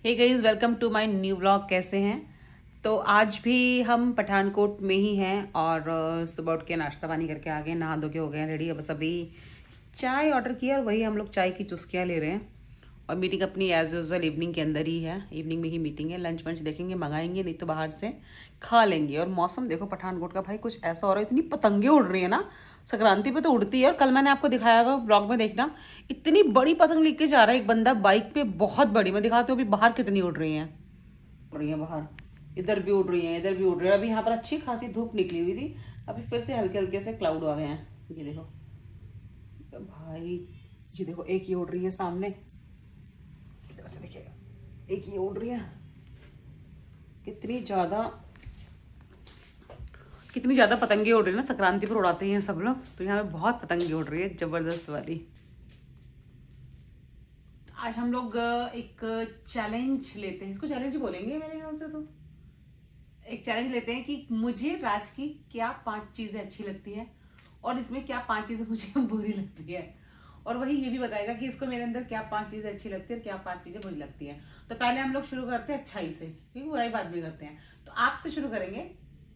Hey guys, welcome to my new vlog. कैसे हैं? तो आज भी हम पठानकोट में ही हैं और सुबह उठ के नाश्ता पानी करके आ गए, नहा धो के हो गए हैं रेडी। अब बस अभी चाय ऑर्डर किया और वही हम लोग चाय की चुस्कियाँ ले रहे हैं। और मीटिंग अपनी एज यूजल इवनिंग के अंदर ही है, इवनिंग में ही मीटिंग है। लंच वंच देखेंगे, मंगाएंगे, नहीं तो बाहर से खा लेंगे। और मौसम देखो पठानकोट का भाई कुछ ऐसा हो रहा है, इतनी पतंगे उड़ रही है ना। संक्रांति पे तो उड़ती है और कल मैंने आपको दिखाया होगा व्लॉग में, देखना इतनी बड़ी पतंग लेके जा रहा है एक बंदा बाइक पे, बहुत बड़ी। मैं दिखाती हूँ अभी बाहर कितनी उड़ रही है, उड़ रही है बाहर। इधर भी उड़ रही है, इधर भी उड़ रही है। अभी यहाँ पर अच्छी खासी धूप निकली हुई थी, अभी फिर से हल्के हल्के से क्लाउड आ गए हैं। ये देखो भाई, ये देखो एक ये उड़ रही है सामने, इधर से देखिएगा, एक ये उड़ रही है। कितनी ज्यादा पतंगे उड़ रही है ना, संक्रांति पर उड़ाते हैं सब लोग, तो यहाँ पे बहुत पतंगे उड़ रही है जबरदस्त वाली। आज हम लोग एक चैलेंज लेते हैं, इसको चैलेंज बोलेंगे मेरे ख्याल से। तो एक चैलेंज लेते हैं कि मुझे राज की क्या 5 चीजें अच्छी लगती है और इसमें क्या 5 चीजें मुझे बुरी लगती है। और वही ये भी बताएगा कि इसको मेरे अंदर क्या 5 चीजें अच्छी लगती है और क्या 5 चीजें बुरी लगती है। तो पहले हम लोग शुरू करते हैं अच्छाई से, क्योंकि बुराई बात भी करते हैं। तो आपसे शुरू करेंगे,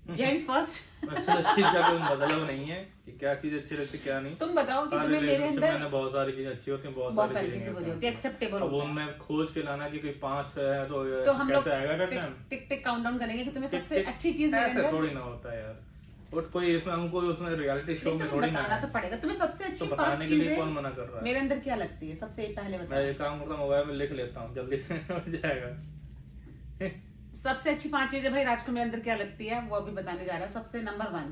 जेंट फर्स्ट। अच्छा, इस चीज का कोई मतलब नहीं है कि क्या चीज अच्छी लगती है क्या नहीं। तुम बताओ कि तुम्हें मेरे रिलेशनशिप अंदर में बहुत सारी चीजें अच्छी होती हैं, बहुत सारी चीजें बुरी होती है, एक्सेप्टेबल अब होता है। उनमें खोज के लाना कि कोई 5 है तो हम लोग कैसे आएगा that time? Tick tick countdown करेंगे कि तुम्हें टिक सबसे टिक अच्छी चीज मेरे ऐसे अंदर। थोड़ी ना होता है यार। और कोई इसमें हमको उसमें रियलिटी शो में थोड़ी ना बताना है। तो पड़ेगा तुम्हें सबसे तो अच्छी 5 बताने के लिए चीजें कौन मना कर रहा है? मेरे अंदर क्या लगती है, सबसे पहले मैं बताओ। ये काम करता हूँ, मोबाइल में लिख लेता हूँ, जल्दी से हो जाएगा। सबसे अच्छी 5 चीजें भाई राज को मेरे अंदर क्या लगती है वो अभी बताने जा रहा है। सबसे नंबर 1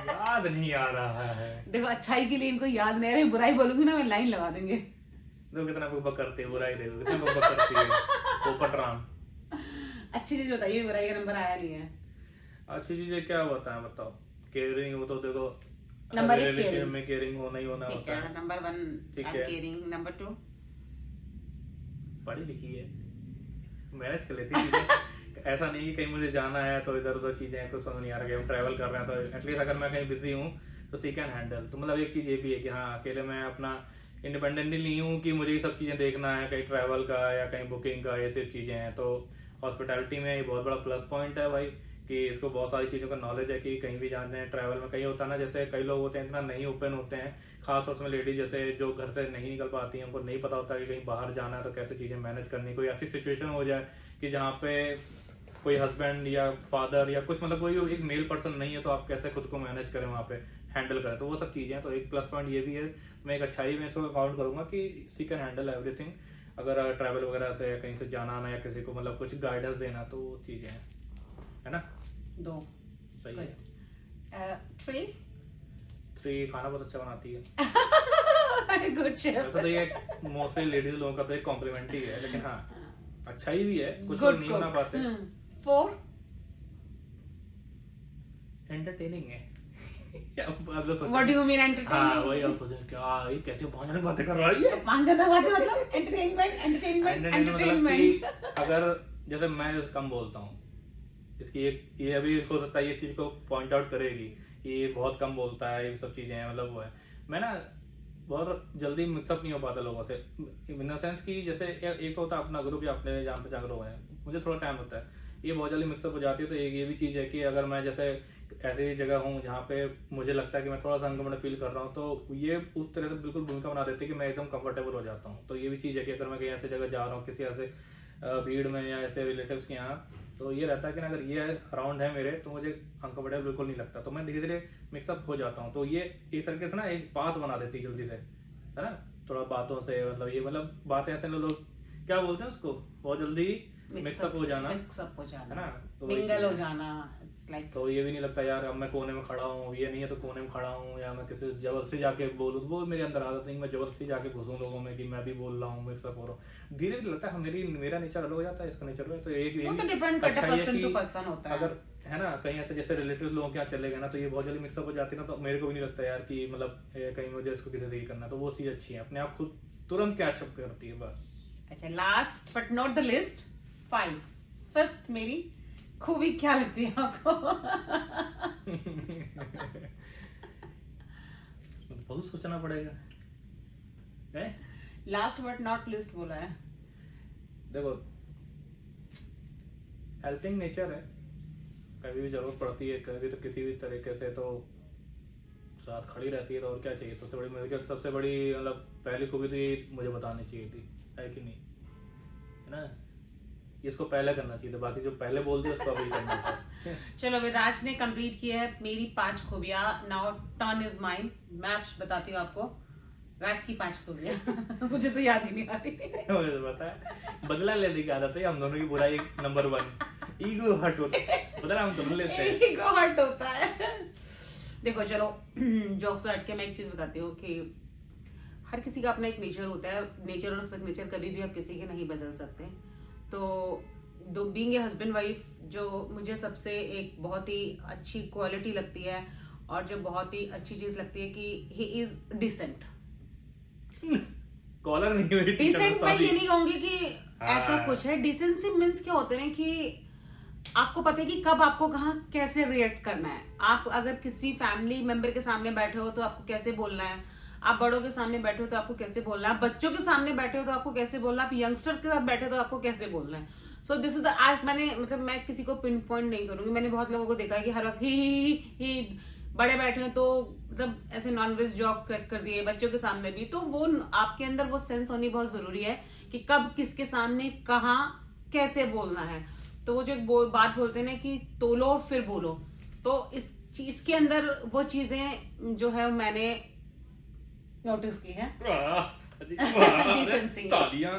याद नहीं आ रहा है। देखो, अच्छाई के लिए इनको याद नहीं आ रहा है, बुराई बोलूंगी ना मैं लाइन लगा देंगे। देखो कितना बकबक करती है, बुराई देखो कितना बकबक करती है वो पटरान। अच्छी चीज बताइए, बुराई का नंबर आया नहीं है। अच्छी चीजें क्या बताएं, बताओ। केयरिंग, वो तो देखो नंबर 1 रिलेशनशिप केयरिंग, में केयरिंग होना ही होना ठीक होता है। है। नंबर 1 ठीक है। केयरिंग। नंबर 2 पढ़ी लिखी है, मैनेज कर लेती है चीजें। ऐसा नहीं कि कहीं मुझे जाना है तो इधर उधर चीजें कुछ समझ नहीं आ रहा है, हम ट्रैवल कर रहे हैं तो एटलीस्ट अगर मैं कहीं बिजी हूँ तो सी कैन हैंडल। तो मतलब एक चीज ये भी है कि हाँ, अकेले मैं अपना इंडिपेंडेंटली नहीं हूँ कि मुझे ये सब चीजें देखना है, कहीं ट्रैवल का या कहीं बुकिंग का, ये सब चीजें हैं। तो हॉस्पिटैलिटी में ये बहुत बड़ा प्लस पॉइंट है भाई, कि इसको बहुत सारी चीज़ों का नॉलेज है कि कहीं भी जाते हैं ट्रैवल में। कहीं होता है ना, जैसे कई लोग होते हैं इतना नहीं ओपन होते हैं, खासतौर से लेडीज जैसे जो घर से नहीं निकल पाती हैं, उनको नहीं पता होता कि कहीं बाहर जाना है तो कैसे चीज़ें मैनेज करनी। कोई ऐसी सिचुएशन हो जाए कि जहाँ पे कोई हस्बैंड या फादर या कुछ मतलब कोई एक मेल पर्सन नहीं है, तो आप कैसे खुद को मैनेज करें, वहाँ पे हैंडल करें। तो वो सब चीज़ें हैं, तो एक प्लस पॉइंट ये भी है। मैं एक अच्छाई में इसको काउंट करूंगा कि सी कैन हैंडल एवरीथिंग। अगर ट्रैवल वगैरह से कहीं से जाना आना या किसी को मतलब कुछ गाइडेंस देना, तो वो चीज़ें हैं, है ना। 2 सही है। 3 खाना बहुत अच्छा बनाती है। Good chef. वैसे तो ये मोस्टली लेडीज लोगों का तो एक कॉम्प्लीमेंट ही है, लेकिन हाँ अच्छा ही भी है, कुछ लोग नहीं बना पाते। 4 एंटरटेनिंग है। What do you mean entertaining? हाँ वही, आप सोचें क्या ये कैसे 5 जने बातें कर रहा है ये। 5 ज्यादा बातें मतलब एंटरटेनमेंट एंटरटेनमेंट एंटरटेनमेंट। मतलब कि अगर जैसे मैं कम बोलता हूँ, इसकी एक ये अभी हो सकता है ये चीज को पॉइंट आउट करेगी कि ये बहुत कम बोलता है, ये सब चीजें हैं, मतलब वो है। मैं ना बहुत जल्दी मिक्सअप नहीं हो पाता लोगों से, इन द सेंस कि जैसे एक तो होता है अपना ग्रुप या अपने जहाँ पे जाकर हुए हैं, मुझे थोड़ा टाइम होता है, ये बहुत जल्दी मिक्सअप हो जाती है। तो एक ये भी चीज़ है कि अगर मैं जैसे ऐसी जगह हूँ जहाँ पे मुझे लगता है कि मैं थोड़ा सा अनकम्फर्टेबल फील कर रहा हूँ, तो ये उस तरह से बिल्कुल भूमिका बना देती है कि मैं एकदम कंफर्टेबल हो जाता हूँ। तो ये भी चीज़ है कि अगर मैं कहीं ऐसी जगह जा रहा हूँ किसी ऐसे भीड़ में या ऐसे रिलेटिव्स के यहाँ, तो ये रहता है कि ना अगर ये अराउंड है मेरे, तो मुझे अनकम्फर्टेबल बिल्कुल नहीं लगता, तो मैं धीरे धीरे मिक्सअप हो जाता हूँ। तो ये एक तरीके से ना एक बात बना देती है जल्दी से, है ना। थोड़ा बातों से मतलब ये मतलब बातें ऐसे लोग क्या बोलते हैं उसको, बहुत जल्दी मिक्सअप हो जाना, है ना, तो मिंगल हो जाना। इट्स लाइक, तो ये भी नहीं लगता यार अब मैं कोने में खड़ा हूँ, ये नहीं है तो कोने में खड़ा हूँ, या मैं किसी जबरदस्ती जाके बोलूँ, वो मेरे अंदर आदत नहीं, मैं जबरदस्ती जाके घुसूँ लोगों में कि मैं भी बोल रहा हूँ, मिक्सअप हो रहा हूँ। धीरे धीरे लगता है मेरा नेचर अलग हो जाता है, इसका नेचर अलग। तो एक वो तो डिपेंड करता है, पर्सन टू पर्सन होता है। अगर है ना कहीं ऐसे जैसे रिलेटिव लोगों के यहाँ चले गए ना, तो ये बहुत जल्दी मिक्सअप हो जाती है ना, तो मेरे को भी नहीं लगता यार कि मतलब कहीं मुझे इसको किसी से ये करना, तो वो चीज़ अच्छी है, अपने आप खुद तुरंत कैचअप करती है बस। अच्छा, last but not the list, 5th मेरी खूबी क्या लगती है आपको? बहुत सोचना पड़ेगा है। लास्ट बट नॉट लिस्ट बोला है। देखो हेल्पिंग नेचर है, कभी भी जरूरत पड़ती है, कभी तो किसी भी तरीके से तो साथ खड़ी रहती है, तो और क्या चाहिए। सबसे बड़ी मेरे ख्याल सबसे बड़ी मतलब पहली खूबी तो ये मुझे बतानी चाहिए थी, है कि नहीं, है ना। इसको पहले करना चाहिए था, बाकी जो पहले बोलते उसको अभी करना था। चलो विराज ने कंप्लीट किया है मेरी 5 खूबियां। Now turn is mine. मैं अब बताती हूँ आपको राज की 5 खूबियां। मुझे तो याद ही नहीं आ रही। मुझे तो पता है, बदला लेने की आदत है हम दोनों की। बुराई नंबर 1 ईगो हर्ट होता है, पता है, हम दोनों लेते हैं, ईगो हर्ट होता है। देखो चलो जोक्स से हट के मैं एक चीज बताती हूँ कि हर किसी का अपना एक नेचर होता है। नेचर और सिग्नेचर कभी भी आप किसी के नहीं बदल सकते। तो दो बीइंग ए हस्बैंड वाइफ जो मुझे सबसे एक बहुत ही अच्छी क्वालिटी लगती है और जो बहुत ही अच्छी चीज लगती है कि ही इज डिसेंट। कॉलर नहीं हुई डिसेंट मैं ये नहीं कहूंगी कि ऐसा कुछ है। डिसेंसी मीन्स क्या होते हैं कि आपको पता है कि कब आपको कहाँ कैसे रिएक्ट करना है। आप अगर किसी फैमिली मेंबर के सामने बैठे हो तो आपको कैसे बोलना है, आप बड़ों के सामने बैठे हो तो आपको कैसे बोलना है, आप बच्चों के सामने बैठे हो तो आपको कैसे बोलना है, आप यंगस्टर्स के साथ बैठे हो तो आपको कैसे बोलना है। सो दिस इज द आज मैंने मतलब मैं किसी को पिन पॉइंट नहीं करूंगी। मैंने बहुत लोगों को देखा है कि हर वक्त ही बड़े बैठे हैं तो मतलब ऐसे नॉनवेज जॉब क्रैक कर दिए बच्चों के सामने भी। तो वो आपके अंदर वो सेंस होनी बहुत जरूरी है कि कब किसके सामने कहाँ कैसे बोलना है। तो वो जो एक बात बोलते हैं ना कि तोलो और फिर बोलो, तो इसके अंदर वो चीजें जो है मैंने नोटिस की है। तालियां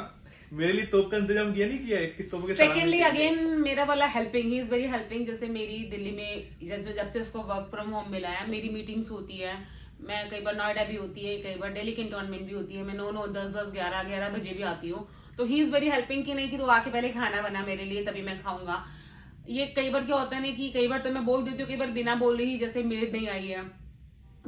मेरे लिए तोप का इंतजाम किया नहीं किया है किस तोप के। सेकेंडली अगेन मेरा वाला helping, he is very helping. जैसे मेरी दिल्ली में जब से उसको वर्क फ्रॉम होम मिला है, मेरी मीटिंग्स होती है, मैं कई बार नोएडा भी होती है, कई बार दिल्ली कैंटोनमेंट भी होती है, मैं 9-10 11 बजे भी आती हूँ। तो ही इज वेरी हेल्पिंग कि नहीं कि तो आके पहले खाना बना मेरे लिए तभी मैं खाऊंगा। ये कई बार क्या होता है ना कि कई बार तो मैं बोल देती हूँ, कई बार बिना बोल रही, जैसे मेड नहीं आई है,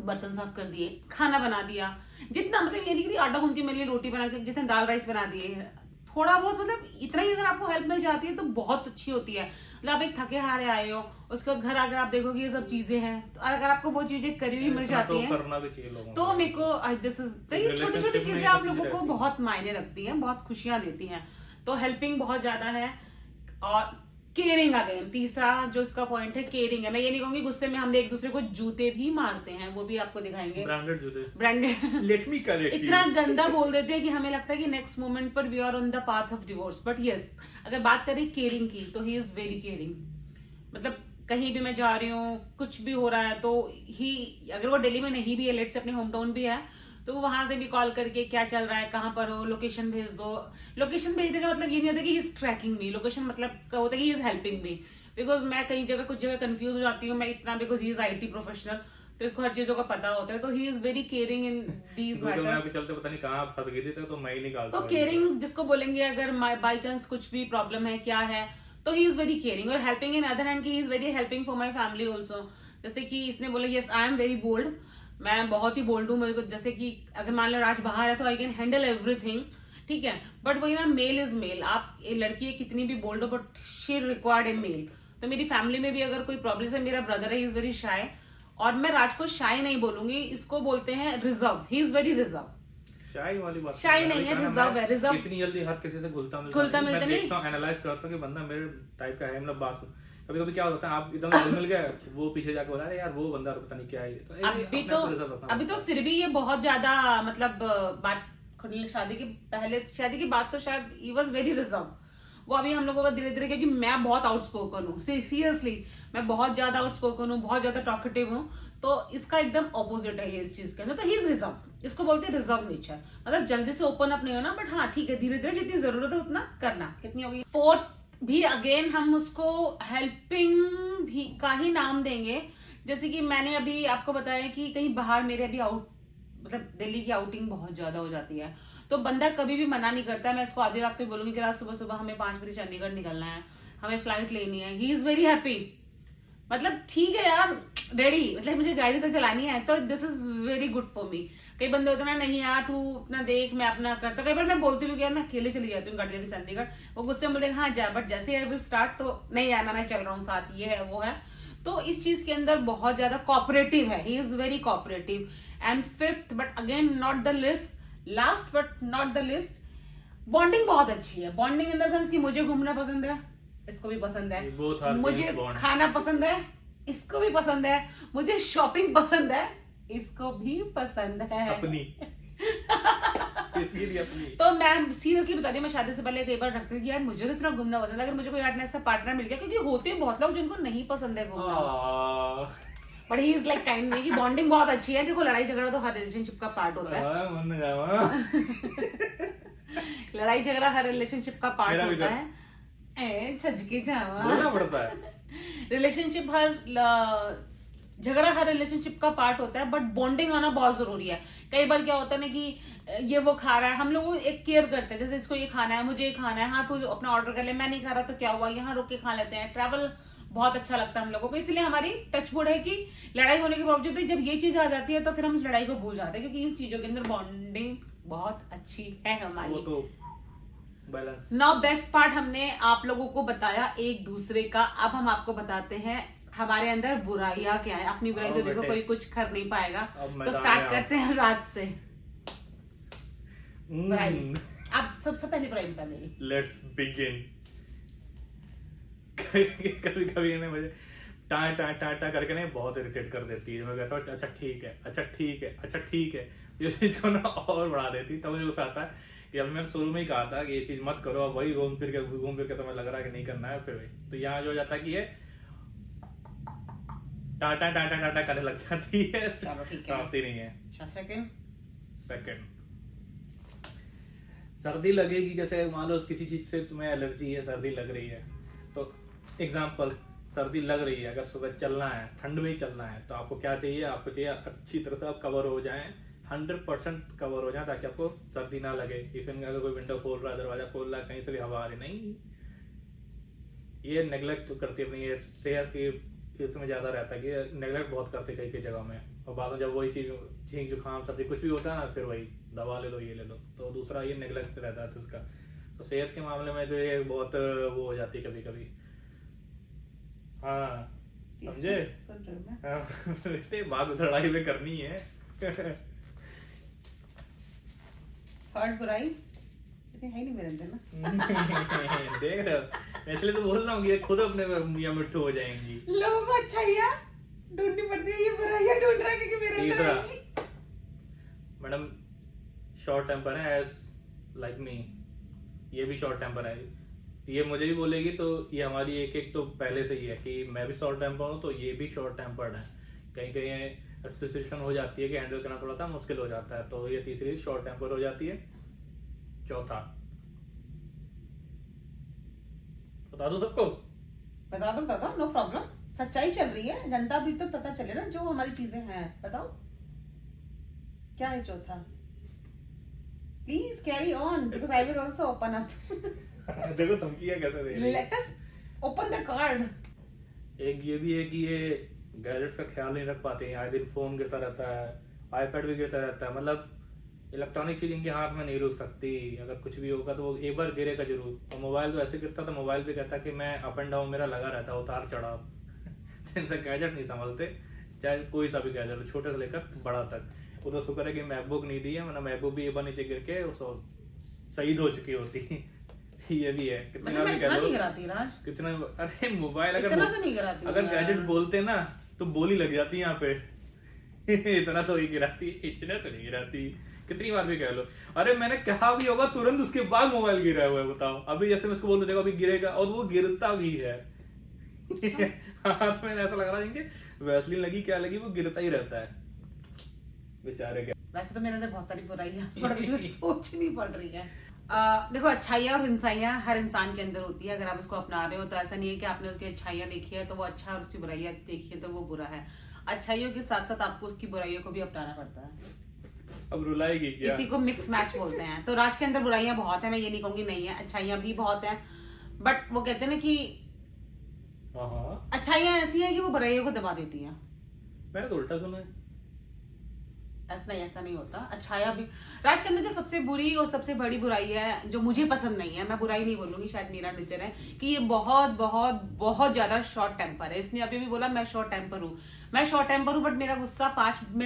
बर्तन साफ कर दिए, खाना बना दिया, जितना मतलब ये नहीं कि आटा गूंथ के मेरे लिए रोटी बना के, जितने दाल राइस बना दिए, थोड़ा बहुत मतलब इतना ही अगर आपको हेल्प मिल जाती है तो बहुत अच्छी होती है। मतलब आप एक थके हारे आए हो, उसके बाद घर आकर आप देखोगे ये सब चीजें हैं, तो अगर आपको वो चीजें करी हुई मिल जाती हैं करना भी चाहिए लोगों तो मेरे को दिस इज ये छोटी छोटी चीजें आप लोगों को बहुत मायने रखती हैं, बहुत खुशियां देती हैं। तो हेल्पिंग बहुत ज्यादा है। और केयरिंग अगेन तीसरा जो इसका पॉइंट है, केयरिंग है। मैं ये नहीं कहूंगी गुस्से में हम एक दूसरे को जूते भी मारते हैं, वो भी आपको दिखाएंगे, ब्रांडेड जूते, ब्रांडेड। लेट मी करेक्ट इतना गंदा बोल देते हैं कि हमें लगता है कि नेक्स्ट मोमेंट पर we are on the path of divorce. But yes अगर बात करें केयरिंग की तो ही इज वेरी केयरिंग। मतलब कहीं भी मैं जा रही हूँ, कुछ भी हो रहा है तो ही, अगर वो दिल्ली में नहीं भी है, लेट से अपने होम टाउन भी है, तो वहां से भी कॉल करके क्या चल रहा है, कहाँ पर हो, लोकेशन भेज दो। लोकेशन भेजने का मतलब ये नहीं होता कि he is tracking me, location मतलब होता है कि he is helping me. Because मैं कई जगह कुछ जगह कंफ्यूज हो जाती हूँ मैं इतना, because he is IT professional, तो इसको हर चीजों का पता होता है। तो he is very caring in these matters. चलते पता नहीं कहाँ फंस गई थी तो मैं ही निकालता तो केयरिंग जिसको बोलेंगे, अगर बाई चांस कुछ भी प्रॉब्लम है क्या है, तो ही इज वेरी केयरिंग। और हेल्पिंग इन अदर हैंड की he is very helping for my family also. जैसे कि इसने बोला yes I am very bold, मैं बहुत ही बोल्ड हूँ। मेरे को जैसे कि अगर मान लो राज बाहर है तो आई कैन हैंडल एवरीथिंग, ठीक है। बट वही ना, मेल इज मेल। आप लड़की है कितनी भी बोल्ड हो, but she required a male. तो मेरी फैमिली में भी अगर कोई प्रॉब्लम है, मेरा ब्रदर है, इज वेरी शाय, और मैं राज को शाय नहीं बोलूंगी, इसको बोलते हैं reserve. He is very reserve. Shy वाली बात शाय नहीं है, रिजर्व है। रिजर्व इतनी जल्दी हर किसी से घुलता मिलता मैं नहीं। देखता हूँ, एनालाइज करता हूँ कि बंदा मेरे टाइप का है। मतलब बात कभी कभी क्या होता है, आप एकदम मिल गए, वो पीछे जाके बोला यार वो बंदा पता नहीं क्या है। अभी तो फिर भी ये बहुत ज्यादा मतलब बात, शादी के बाद तो शायद ही वॉज वेरी रिजर्व। वो अभी हम लोगों का धीरे धीरे, क्योंकि मैं बहुत आउटस्पोकन हूँ, सीरियसली मैं बहुत ज्यादा आउटस्पोकन हूँ, बहुत ज्यादा टॉकेटिव हूँ। तो इसका एकदम ऑपोजिट है ये इस चीज के अंदर। तो ही इज रिजर्व, इसको बोलते हैं रिजर्व नेचर। मतलब जल्दी से ओपन अप नहीं होना, बट हाँ ठीक है, धीरे धीरे जितनी जरूरत है उतना करना। कितनी होगी 4 भी अगेन हम उसको हेल्पिंग भी का ही नाम देंगे। जैसे कि मैंने अभी आपको बताया कि कहीं बाहर मेरे अभी मतलब दिल्ली की आउटिंग बहुत ज्यादा हो जाती है, तो बंदा कभी भी मना नहीं करता। मैं इसको आधी रात पे बोलूंगी कि रात सुबह हमें 5 बजे चंडीगढ़ निकलना है, हमें फ्लाइट लेनी है, ही इज वेरी हैप्पी। मतलब ठीक है यार, रेडी, मतलब मुझे गाड़ी तो चलानी है, तो this is very good for me. कई बंदे होते ना, नहीं यार तू अपना देख, मैं अपना करता। कई बार मैं बोलती हूँ यार मैं अकेले चली जाती हूँ गाड़ी लेके चंडीगढ़, वो गुस्से में बोलते हाँ जा, बट जैसे आई विल स्टार्ट तो नहीं यार ना मैं चल रहा हूँ साथ, ये है वो है। तो इस चीज के अंदर बहुत ज्यादा कोऑपरेटिव है, ही is very cooperative. And 5th but again not the last but not the list, bonding बहुत अच्छी है। बॉन्डिंग इन द सेंस कि मुझे घूमना पसंद है, इसको भी पसंद है, मुझे खाना पसंद है, इसको भी पसंद है, मुझे शॉपिंग पसंद है, इसको भी पसंद है अपनी इसकी भी अपनी। तो मैं सीरियसली बता रही हूँ, मैं शादी से पहले कई बार रखती थी कि यार मुझे तो इतना घूमना पसंद है, अगर मुझे कोई ऐसा पार्टनर मिल गया, क्योंकि होते हैं बहुत लोग जिनको नहीं पसंद है घूमना, but he is like kind में कि बॉन्डिंग बहुत अच्छी है। देखो लड़ाई झगड़ा तो हर रिलेशनशिप का पार्ट होता है, लड़ाई झगड़ा हर रिलेशनशिप का पार्ट होता है, सजके जावा पड़ता है। रिलेशनशिप झगड़ा हर रिलेशनशिप का पार्ट होता है, बट बॉन्डिंग आना बहुत जरूरी है। कई बार क्या होता है ना कि ये वो खा रहा है, हम लोग एक केयर करते हैं, जैसे इसको ये खाना है, मुझे ये खाना है, हाँ तू अपना ऑर्डर कर ले, मैं नहीं खा रहा तो क्या हुआ, यहाँ रुक के खा लेते हैं। ट्रैवल बहुत अच्छा लगता है हम लोगों को, इसलिए हमारी टचवुड है कि लड़ाई होने के बावजूद भी जब ये चीज आ जाती है तो फिर हम इस लड़ाई को भूल जाते हैं, क्योंकि इन चीजों के अंदर बॉन्डिंग बहुत अच्छी है हमारी। वो तो बैलेंस। नाउ बेस्ट पार्ट हमने आप लोगों को बताया एक दूसरे का, अब हम आपको बताते हैं हमारे अंदर बुराइयां क्या है। अपनी बुराई तो देखो कोई कुछ कर नहीं पाएगा, तो स्टार्ट करते हैं राज से। बुराई, अब सबसे पहली बुराई बता मेरी। Let's begin. कभी कभी ना मुझे टा टा टा टा करके ना बहुत इरिटेट कर देती है। मैं कहता हूँ अच्छा ठीक है, अच्छा ठीक है, अच्छा ठीक है, ये चीज को ना और बढ़ा देती है। तब मुझे गुस्सा आता है कि अब मैंने शुरू में ही कहा था कि ये चीज मत करो, अब वही घूम फिर के तुम्हें लग रहा है कि नहीं करना है, फिर वही। तो यहाँ जो हो जाता है कि ये टाटा टाटा टाटा करने लग जाती है, आती नहीं है। सेकंड, सर्दी लगेगी, जैसे मान लो किसी चीज से तुम्हें एलर्जी है, सर्दी लग रही है, तो एग्जाम्पल सर्दी लग रही है, अगर सुबह चलना है, ठंड में ही चलना है, तो आपको क्या चाहिए, आपको चाहिए अच्छी तरह से आप कवर हो जाएं, 100% कवर हो जाए, ताकि आपको सर्दी ना लगे। इवन अगर कोई विंडो खोल रहा है, दरवाजा खोल रहा है, कहीं से भी हवा आ रही, नहीं, ये नेग्लेक्ट करती है अपनी ये सेहत की, इसमें ज्यादा रहता है कि नेग्लेक्ट बहुत करते कई कई जगह में, और बाद में जब वही चीज छींक जुकाम सर्दी कुछ भी होता है ना, फिर वही दवा ले लो, ये ले लो, तो दूसरा ये नेग्लेक्ट रहता है इसका। तो सेहत के मामले में जो ये बहुत वो हो जाती है कभी कभी। हाँ समझे, बेटे बात लड़ाई में करनी है। थर्ड बुराई है नहीं मेरे अंदर ना। देख रहे हो, इसलिए तो बोल रहा हूँ कि ये खुद अपने मियां मिट्ठू हो जाएंगी। लोगों को अच्छा या ढूंढनी पड़ती है, ये बुराइयां ढूंढ रहा है क्योंकि मेरे अंदर है। मैडम शॉर्ट टेम्पर है, एज लाइक मी, ये भी शॉर्ट टेम्पर है, ये मुझे भी बोलेगी, तो ये हमारी एक एक तो पहले से ही है कि मैं भी शॉर्ट टेम्पर हूँ, तो ये भी शॉर्ट टेम्पर्ड है। कहीं कहीं सिचुएशन हो जाती है कि हैंडल करना थोड़ा सा मुश्किल हो जाता है, तो ये तीसरी शॉर्ट टेम्पर हो जाती है। चौथा बता दो सबको, बता दो, नो प्रॉब्लम, सच्चाई चल रही है, जनता भी तो पता चले ना जो हमारी चीजें हैं। बताओ क्या है चौथा, please carry on because I will also open up. देखो धमकी है कैसे दे रही है। Let us open the card. एक ये भी है कि ये गैजेट्स का ख्याल नहीं रख पाते हैं, आए दिन फोन गिरता रहता है, आईपैड भी गिरता रहता है, मतलब इलेक्ट्रॉनिक चीज इनके हाथ में नहीं रुक सकती, अगर कुछ भी होगा तो वो एक बार गिरेगा जरूर। और मोबाइल तो ऐसे गिरता था, मोबाइल भी कहता कि मैं अप एंड डाउन मेरा लगा रहता, उतार चढ़ाव। इनसे गैजेट नहीं संभलते, चाहे कोई सा भी गैजेट हो, छोटे से लेकर बड़ा तक। वो तो शुक्र है कि मैकबुक नहीं दी है, वरना मैकबुक भी एक बार नीचे गिर के शहीद हो चुकी होती। ये भी है, कितना भी कह लो, कितना, अरे मोबाइल अगर गैजेट बोलते ना तो बोली लग जाती है यहाँ पे। इतना तो ही गिराती, इतना तो नहीं गिराती, कितनी बार भी कह लो। अरे मैंने कहा भी होगा तुरंत उसके बाद मोबाइल गिरा हुआ है, बताओ। अभी जैसे मैं उसको बोल देखो अभी गिरेगा, और वो गिरता भी है। हाथ में ऐसा लग रहा है कि वैसलीन लगी क्या लगी, वो गिरता ही रहता है बेचारे के। वैसे तो मेरे अंदर बहुत सारी बुराइयां सोचनी पड़ रही है। देखो अच्छाइयाँ और हिंसाइयाँ हर इंसान के अंदर होती है, अगर आप उसको अपना रहे हो तो ऐसा नहीं है कि आपने उसकी अच्छाइयाँ देखी है तो वो अच्छा, और उसकी बुराइयां देखी है तो वो बुरा है। अच्छाइयों के साथ साथ आपको उसकी बुराइयों को भी अपनाना पड़ता है। अब रुलाएगी क्या? इसी को मिक्स मैच बोलते हैं। तो राज के अंदर बुराइयां बहुत है, मैं ये नहीं कहूंगी नहीं है, अच्छाइयां भी बहुत है, बट वो कहते हैं ना कि अच्छाइयां ऐसी है कि वो बुराइयों को दबा देती है। मैंने तो उल्टा सुना है। ऐसा नहीं होता। अच्छाइयां भी, राज के अंदर जो सबसे बुरी और सबसे बड़ी बुराई है जो मुझे पसंद नहीं है, मैं बुराई नहीं बोलूंगी, शायद मेरा नेचर है कि ये बहुत बहुत बहुत ज्यादा शॉर्ट टेम्पर है। इसने अभी भी बोला मैं शॉर्ट टेम्पर हूँ, मैं शॉर्ट टेम्पर हूँ, बट मेरा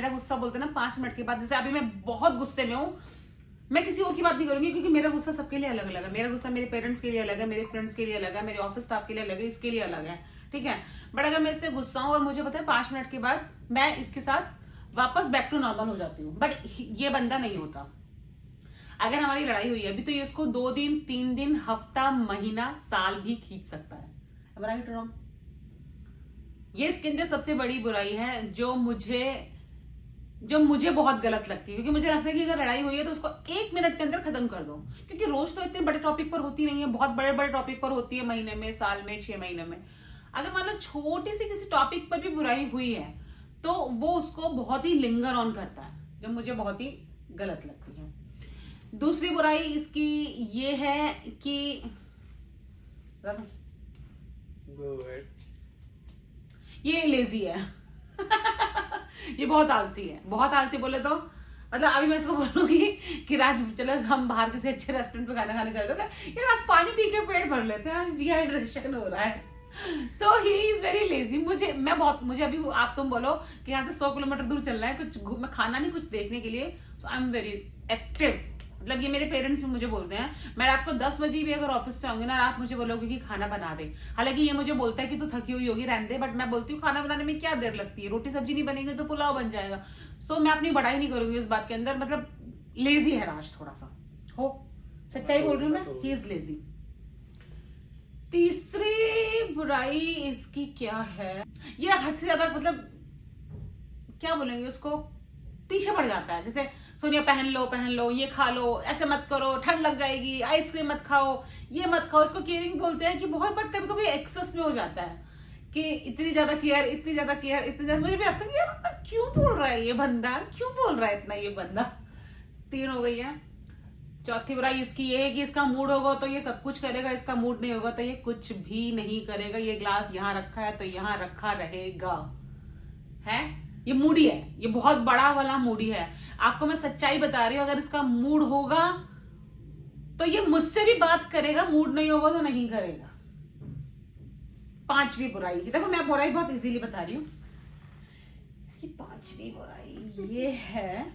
गुस्सा बोलते ना 5 मिनट के बाद, जैसे अभी मैं बहुत गुस्से में हूँ, मैं किसी और की बात नहीं करूंगी, क्योंकि मेरा गुस्सा सबके लिए अलग अलग है। मेरा गुस्सा मेरे पेरेंट्स के लिए अलग है, मेरे फ्रेंड्स के लिए अलग है, मेरे ऑफिस स्टाफ के लिए अलग है, इसके लिए अलग है, ठीक है। बट अगर मैं इससे गुस्सा हूं और मुझे पता है 5 मिनट के बाद मैं इसके साथ वापस बैक टू नॉर्मल हो जाती हूँ, बट ये बंदा नहीं होता। अगर हमारी लड़ाई हुई है अभी, तो ये इसको 2 दिन, 3 दिन, हफ्ता, महीना, साल भी खींच सकता है। Am I right or wrong? ये इसके अंदर सबसे बड़ी बुराई है जो मुझे बहुत गलत लगती है, क्योंकि मुझे लगता है कि अगर लड़ाई हुई है तो उसको 1 मिनट के अंदर खत्म कर दो, क्योंकि रोज तो इतने बड़े टॉपिक पर होती नहीं है, बहुत बड़े बड़े टॉपिक पर होती है, महीने में, साल में, 6 महीने में। अगर मान लो छोटी सी किसी टॉपिक पर भी बुराई हुई है तो वो उसको बहुत ही लिंगर ऑन करता है, जो मुझे बहुत ही गलत लगती है। दूसरी बुराई इसकी ये है कि ये लेजी है। ये बहुत आलसी है, बहुत आलसी। बोले तो मतलब अभी मैं इसको बोलूंगी कि राज चलो हम बाहर किसी अच्छे रेस्टोरेंट पे खाना खाने चलते हैं, यार आज पानी पी के पेट भर लेते हैं, आज डिहाइड्रेशन हो रहा है। तो ही इज वेरी लेजी। मुझे अभी तुम बोलो कि यहाँ से 100 किलोमीटर दूर चलना है कुछ मैं खाना नहीं कुछ देखने के लिए, सो आई एम वेरी एक्टिव। मतलब ये मेरे पेरेंट्स भी मुझे बोलते हैं, मैं रात को 10 बजे भी अगर ऑफिस से आऊंगी ना, आप मुझे बोलोगे कि खाना बना दे। हालांकि ये मुझे बोलता है कि तू थकी हुई होगी, रहने दे, बट मैं बोलती हूँ खाना बनाने में क्या देर लगती है, रोटी सब्जी नहीं बनेगी तो पुलाव बन जाएगा। सो मैं अपनी बड़ाई नहीं करूंगी इस बात के अंदर। मतलब लेजी है राज, थोड़ा सा हो, सच्चाई बोल रही हूँ मैं, ही इज लेजी। तीसरी बुराई इसकी क्या है, ये हद से ज्यादा मतलब क्या बोलेंगे उसको, पीछे पड़ जाता है। जैसे सोनिया पहन लो, ये खा लो, ऐसे मत करो, ठंड लग जाएगी, आइसक्रीम मत खाओ, ये मत खाओ। इसको केयरिंग बोलते हैं कि बहुत, बट कभी कभी एक्सेस में हो जाता है कि इतनी ज्यादा केयर, इतनी ज्यादा केयर, इतनी ज्यादा। मुझे भी लगता है कि यार क्यों बोल रहा है ये बंदा, क्यों बोल रहा है इतना ये बंदा। 3 हो गई है। चौथी बुराई इसकी ये है कि इसका मूड होगा तो ये सब कुछ करेगा, इसका मूड नहीं होगा तो ये कुछ भी नहीं करेगा। ये ग्लास यहाँ रखा है तो यहाँ रखा रहेगा, है ये मूडी है, ये बहुत बड़ा वाला मूडी है। आपको मैं सच्चाई बता रही हूँ, अगर इसका मूड होगा तो ये मुझसे भी बात करेगा, मूड नहीं होगा तो नहीं करेगा। 5वीं बुराई की देखो, मैं बुराई बहुत इजीली बता रही हूँ। इसकी 5वीं बुराई ये है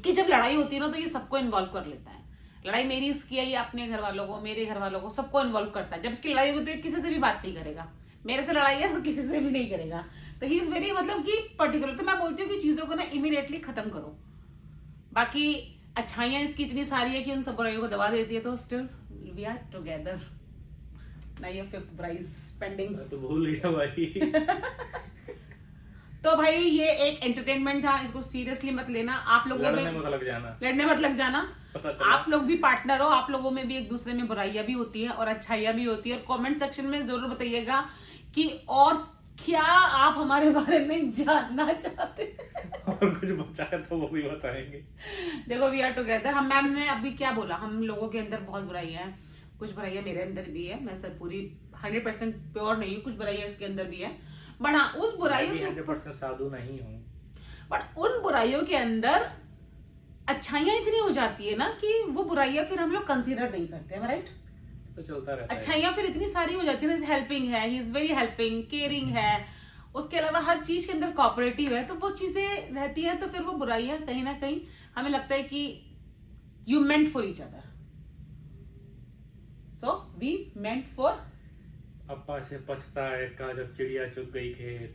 कि जब लड़ाई होती है ना तो ये सबको इन्वॉल्व कर लेता है। लड़ाई मेरी इसकी है, ये अपने घर वालों को, मेरे घर वालों को, सबको इन्वॉल्व करता है। जब इसकी लड़ाई होती है किसी से भी बात नहीं करेगा, मेरे से लड़ाई है तो किसी से भी नहीं करेगा। तो ही इज वेरी मतलब कि पर्टिकुलर। तो मैं बोलती हूँ कि चीजों को ना इमीडिएटली खत्म करो। बाकी अच्छाइयां इसकी इतनी सारी है कि उन सब बुराइयों को दबा देती है। तो स्टिल वी आर टुगेदर। ना ये 5th बुराई पेंडिंग, तो भूल गया भाई। तो भाई ये एक एंटरटेनमेंट था, इसको सीरियसली मत लेना। आप लोगों में लड़ने मत लग जाना। आप लोग भी पार्टनर हो, आप लोगों में भी एक दूसरे में बुराइयां भी होती हैं और अच्छाइयां भी होती है। और कमेंट सेक्शन में जरूर बताइएगा कि और क्या आप हमारे बारे में जानना चाहते हैं। और कुछ बचा है तो वो भी बताएंगे। देखो वी आर टुगेदर। हम मैम ने अभी क्या बोला, हम लोगों के अंदर बहुत बुराइयां हैं, कुछ बुराइयां मेरे अंदर भी है। मैं सब पूरी 100% प्योर नहीं हूँ, कुछ बुराइयां इसके अंदर भी है। बट हाँ, उस बुराइयों 100% साधु नहीं हूँ, बट उन बुराइयों के अंदर अच्छाइयां इतनी हो जाती है ना कि वो बुराइयां फिर हम लोग कंसीडर नहीं करते हैं, राइट। तो चलता रहता है। अच्छाइयां फिर इतनी सारी हो जाती है, हेल्पिंग है, ही इज वेरी हेल्पिंग, केयरिंग है, उसके अलावा हर चीज के अंदर कोऑपरेटिव है। तो वो चीजें रहती है, तो फिर वो बुराइयां कहीं ना कहीं हमें लगता है कि you meant for each other, so we meant for. अप्पा से पछता है का जब चिड़िया चुग गई खेत।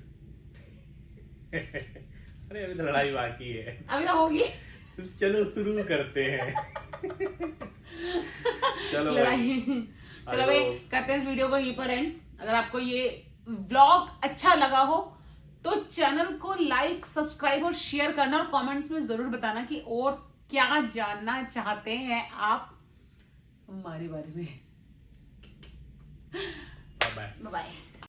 अरे अभी तो लड़ाई बाकी है, अभी तो होगी। चलो शुरू करते हैं। चलो लड़ाई। चलो भाई करते हैं इस वीडियो को यहीं पर एंड। अगर आपको ये व्लॉग अच्छा लगा हो तो चैनल को लाइक, सब्सक्राइब और शेयर करना, और कमेंट्स में जरूर बताना कि और क्या जानना चाहते हैं आप हमारे बारे में। Bye bye.